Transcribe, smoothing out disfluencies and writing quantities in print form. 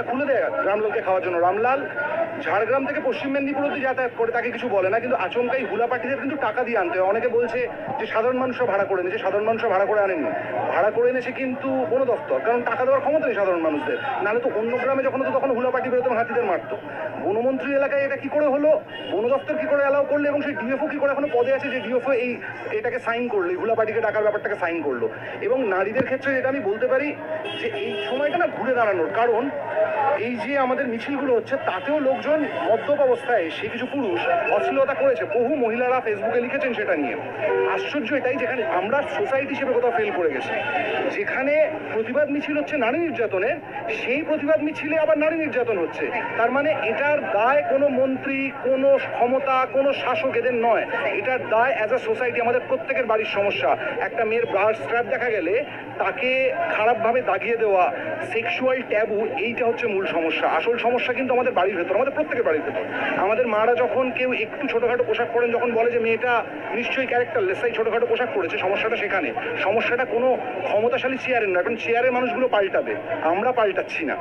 খুলে দেয় রামলালকে খাওয়ার জন্য। রামলাল ঝাড়গ্রাম থেকে পশ্চিম মেদিনীপুর অব্দি যাতায়াত করে, তাকে কিছু বলে না, কিন্তু আচমকাই হুলা পার্টিদের কিন্তু টাকা দিয়ে আনতে হয়। অনেকে বলছে যে সাধারণ মানুষরা ভাড়া করে এনেছে, সাধারণ মানুষরা ভাড়া করে আনেননি, ভাড়া করে এনেছে কিন্তু বন দপ্তর, কারণ টাকা দেওয়ার ক্ষমতা নেই সাধারণ মানুষদের। নাহলে তো অন্য গ্রামে যখন হতো তখন হুলা পার্টি বেরোতো, হাতিদের মারতো। বনমন্ত্রী এলাকায় এটা কি করে হলো, বন দপ্তর কি করে অ্যালাউ করলো, এবং সেই ডিএফও কি করে এখনো পদে আছে যে ডিএফও এটাকে সাইন করলো, এই হুলা পার্টিকে ডাকার ব্যাপারটাকে সাইন করলো। এবং নারীদের ক্ষেত্রে এটা আমি বলতে পারি যে এই সময়টা না ঘুরে দাঁড়ানোর, কারণ এই যে আমাদের মিছিলগুলো হচ্ছে তাতেও লোকজন মদ্যপ অবস্থায় সে কিছু পুরুষ অশ্লীলতা করেছে, বহু মহিলারা ফেসবুকে লিখেছেন সেটা নিয়ে। আশ্চর্য এটাই, যেখানে আমরা সোসাইটি হিসেবে কোথাও ফেল করে গেছি, যেখানে প্রতিবাদ মিছিল হচ্ছে নারী নির্যাতনের, সেই প্রতিবাদ মিছিলে আবার নারী নির্যাতন হচ্ছে। তার মানে এটার দায় কোনো মন্ত্রী, কোনো ক্ষমতা, কোনো শাসক এদের নয়, এটার দায় অ্যাজ আ সোসাইটি আমাদের প্রত্যেকের বাড়ির সমস্যা। একটা মেয়ের ব্রাশ স্ট্র্যাপ দেখা গেলে তাকে খারাপভাবে দাগিয়ে দেওয়া, সেক্সুয়াল ট্যাবু, এইটা হচ্ছে মূল সমস্যা। আসল সমস্যা কিন্তু আমাদের বাড়ির ভেতর, আমাদের প্রত্যেকের বাড়ির ভেতর। আমাদের মারা যখন কেউ একটু ছোটোখাটো পোশাক পরেন, যখন বলে যে মেয়েটা নিশ্চয়ই ক্যারেক্টারলেস, তাই ছোটোখাটো পোশাক পরেছে, সমস্যাটা সেখানে। সমস্যাটা কোনো ক্ষমতাশালী চেয়ারের না, এখন চেয়ারের মানুষগুলো পাল্টাবে, আমরা পাল্টাচ্ছি না।